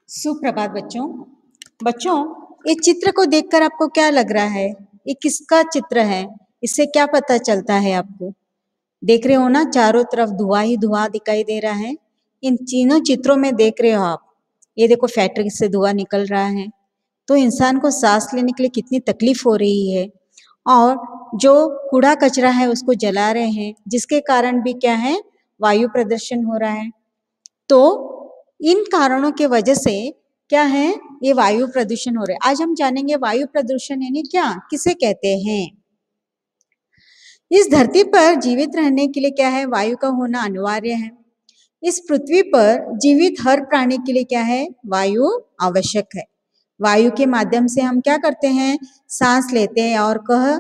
सुप्रभात बच्चों। बच्चों, इस चित्र को देखकर आपको क्या लग रहा है? ये किसका चित्र है? इससे क्या पता चलता है आपको? देख रहे हो ना, चारों तरफ धुआं ही धुआं दिखाई दे रहा है। इन तीनों चित्रों में देख रहे हो आप, ये देखो फैक्ट्री से धुआं निकल रहा है, तो इंसान को सांस लेने के लिए कितनी तकलीफ हो रही है। और जो कूड़ा कचरा है उसको जला रहे हैं, जिसके कारण भी क्या है, वायु प्रदूषण हो रहा है। तो इन कारणों के वजह से क्या है, ये वायु प्रदूषण हो रहा है। आज हम जानेंगे वायु प्रदूषण यानी क्या, किसे कहते हैं। इस धरती पर जीवित रहने के लिए क्या है, वायु का होना अनिवार्य है। इस पृथ्वी पर जीवित हर प्राणी के लिए क्या है, वायु आवश्यक है। वायु के माध्यम से हम क्या करते हैं, सांस लेते हैं और कह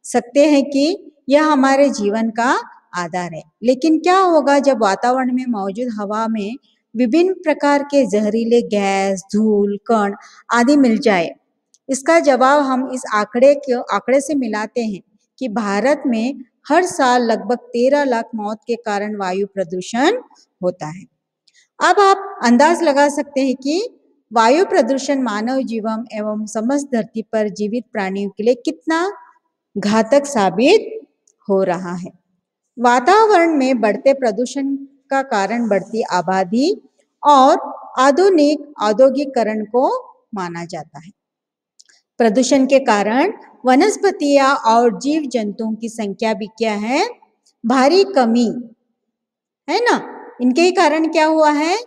सकते हैं कि यह हमारे जीवन का आधार है। लेकिन क्या होगा जब वातावरण में मौजूद हवा में विभिन्न प्रकार के जहरीले गैस, धूल, कण आदि मिल जाए? इसका जवाब हम इस आंकड़े से मिलाते हैं कि भारत में हर साल लगभग 13 लाख मौत के कारण वायु प्रदूषण होता है। अब आप अंदाज लगा सकते हैं कि वायु प्रदूषण मानव जीवन एवं समस्त धरती पर जीवित प्राणियों के लिए कितना घातक साबित हो रहा है। वातावरण में बढ़ते प्रदूषण का कारण बढ़ती आबादी और आधुनिक औद्योगिकरण को माना जाता है। प्रदूषण के कारण वनस्पतियां और जीव जंतुओं की संख्या भी क्या है, भारी कमी है ना। इनके ही कारण क्या हुआ है,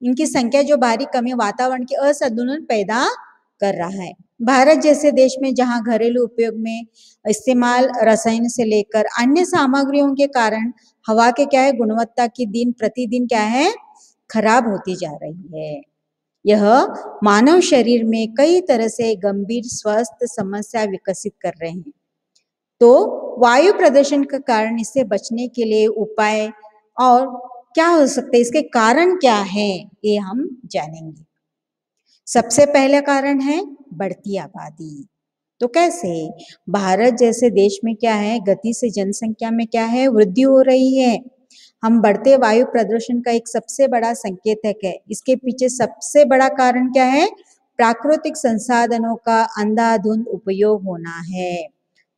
इनकी संख्या जो भारी कमी वातावरण के असंतुलन पैदा कर रहा है। भारत जैसे देश में जहां घरेलू उपयोग में इस्तेमाल रसायन से लेकर अन्य सामग्रियों के कारण हवा के क्या है, गुणवत्ता की दिन प्रतिदिन क्या है, खराब होती जा रही है। यह मानव शरीर में कई तरह से गंभीर स्वास्थ्य समस्या विकसित कर रहे हैं। तो वायु प्रदूषण के कारण इससे बचने के लिए उपाय और क्या हो सकते हैं, इसके कारण क्या है, ये हम जानेंगे। सबसे पहला कारण है बढ़ती आबादी। तो कैसे? भारत जैसे देश में क्या है, गति से जनसंख्या में क्या है, वृद्धि हो रही है। हम बढ़ते वायु प्रदूषण का एक सबसे बड़ा संकेतक है। इसके पीछे सबसे बड़ा कारण क्या है, प्राकृतिक संसाधनों का अंधाधुंध उपयोग होना है।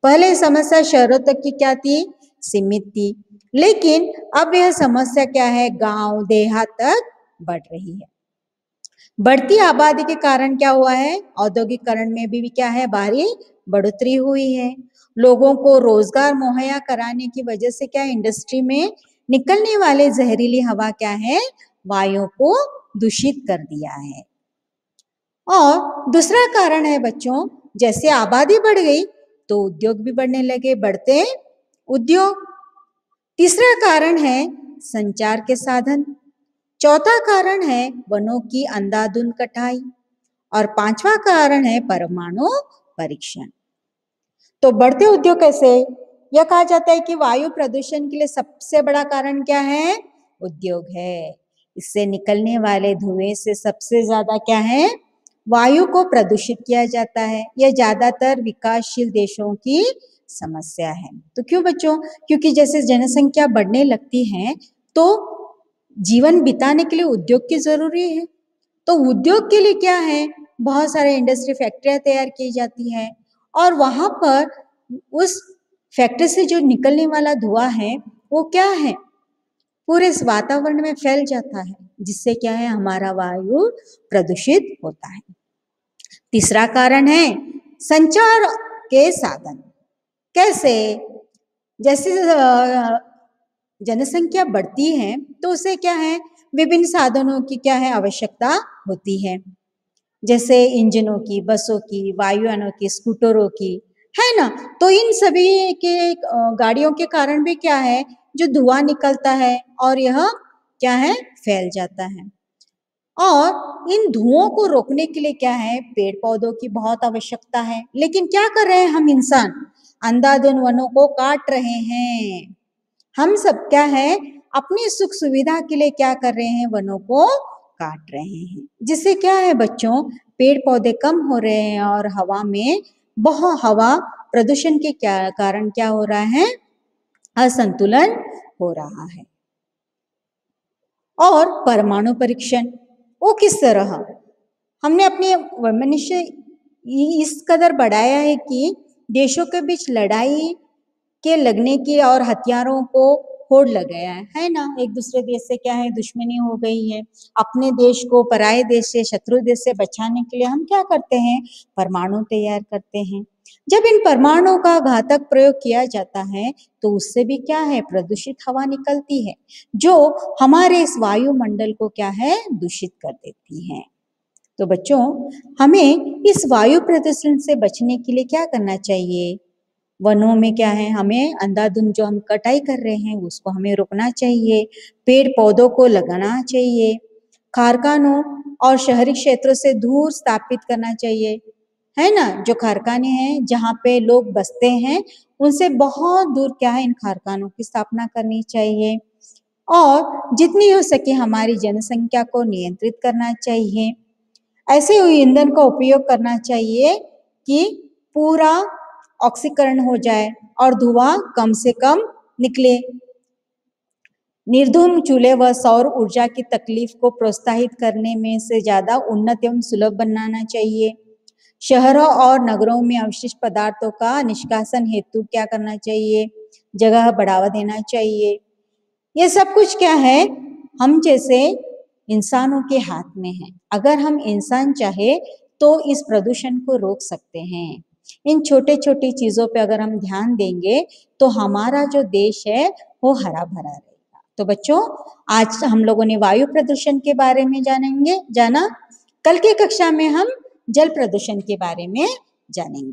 पहले समस्या शहरों तक की क्या थी, सीमित थी, लेकिन अब यह समस्या क्या है, गांव देहात तक बढ़ रही है। बढ़ती आबादी के कारण क्या हुआ है, औद्योगिकरण में भी क्या है, भारी बढ़ोतरी हुई है। लोगों को रोजगार मुहैया कराने की वजह से क्या, इंडस्ट्री में निकलने वाले जहरीली हवा क्या है, वायु को दूषित कर दिया है। और दूसरा कारण है बच्चों, जैसे आबादी बढ़ गई तो उद्योग भी बढ़ने लगे, बढ़ते उद्योग। तीसरा कारण है संचार के साधन। चौथा कारण है वनों की अंधाधुंध कटाई। और पांचवा कारण है परमाणु परीक्षण। तो बढ़ते उद्योग कैसे, यह कहा जाता है कि वायु प्रदूषण के लिए सबसे बड़ा कारण क्या है, उद्योग है। इससे निकलने वाले धुएं से सबसे ज्यादा क्या है, वायु को प्रदूषित किया जाता है। यह ज्यादातर विकासशील देशों की समस्या है। तो क्यों बच्चों, क्योंकि जैसे जनसंख्या बढ़ने लगती है तो जीवन बिताने के लिए उद्योग की जरूरी है। तो उद्योग के लिए क्या है, बहुत सारे इंडस्ट्री फैक्ट्रियां तैयार की जाती है और वहां पर उस फैक्ट्री से जो निकलने वाला धुआं है वो क्या है, पूरे इस वातावरण में फैल जाता है, जिससे क्या है, हमारा वायु प्रदूषित होता है। तीसरा कारण है संचार के साधन। कैसे? जैसे जनसंख्या बढ़ती है तो उसे क्या है, विभिन्न साधनों की क्या है, आवश्यकता होती है। जैसे इंजनों की, बसों की, वायुयानों की, स्कूटरों की, है ना। तो इन सभी के गाड़ियों के कारण भी क्या है, जो धुआं निकलता है और यह क्या है, फैल जाता है। और इन धुओं को रोकने के लिए क्या है, पेड़ पौधों की बहुत आवश्यकता है। लेकिन क्या कर रहे हैं हम इंसान, अंधाधुंध वनों को काट रहे हैं। हम सब क्या है, अपनी सुख सुविधा के लिए क्या कर रहे हैं, वनों को काट रहे हैं, जिससे क्या है बच्चों, पेड़ पौधे कम हो रहे हैं और हवा में बहुत हवा प्रदूषण के कारण क्या हो रहा है, असंतुलन हो रहा है। और परमाणु परीक्षण, वो किस तरह, हमने अपने मनुष्य इस कदर बढ़ाया है कि देशों के बीच लड़ाई के लगने की और हथियारों को होड़ लगाया है ना। एक दूसरे देश से क्या है, दुश्मनी हो गई है। अपने देश को पराये देश से, शत्रु देश से बचाने के लिए हम क्या करते हैं, परमाणु तैयार करते हैं। जब इन परमाणुओं का घातक प्रयोग किया जाता है तो उससे भी क्या है, प्रदूषित हवा निकलती है जो हमारे इस वायुमंडल को क्या है, दूषित कर देती है। तो बच्चों, हमें इस वायु प्रदूषण से बचने के लिए क्या करना चाहिए? वनों में क्या है, हमें अंधाधुंध जो हम कटाई कर रहे हैं उसको हमें रोकना चाहिए, पेड़ पौधों को लगाना चाहिए, कारखानों और शहरी क्षेत्रों से दूर स्थापित करना चाहिए, है ना। जो कारखाने हैं जहाँ पे लोग बसते हैं उनसे बहुत दूर क्या है, इन कारखानों की स्थापना करनी चाहिए। और जितनी हो सके हमारी जनसंख्या को नियंत्रित करना चाहिए। ऐसे ईंधन का उपयोग करना चाहिए कि पूरा ऑक्सीकरण हो जाए और धुआं कम से कम निकले। निर्धूम चूल्हे व सौर ऊर्जा की तकलीफ को प्रोत्साहित करने में से ज्यादा उन्नत एवं सुलभ बनाना चाहिए। शहरों और नगरों में अवशिष्ट पदार्थों का निष्कासन हेतु क्या करना चाहिए, जगह बढ़ावा देना चाहिए। ये सब कुछ क्या है, हम जैसे इंसानों के हाथ में है। अगर हम इंसान चाहे तो इस प्रदूषण को रोक सकते हैं। इन छोटे छोटी चीजों पे अगर हम ध्यान देंगे तो हमारा जो देश है वो हरा भरा रहेगा। तो बच्चों, आज हम लोगों ने वायु प्रदूषण के बारे में जाना। कल की कक्षा में हम जल प्रदूषण के बारे में जानेंगे।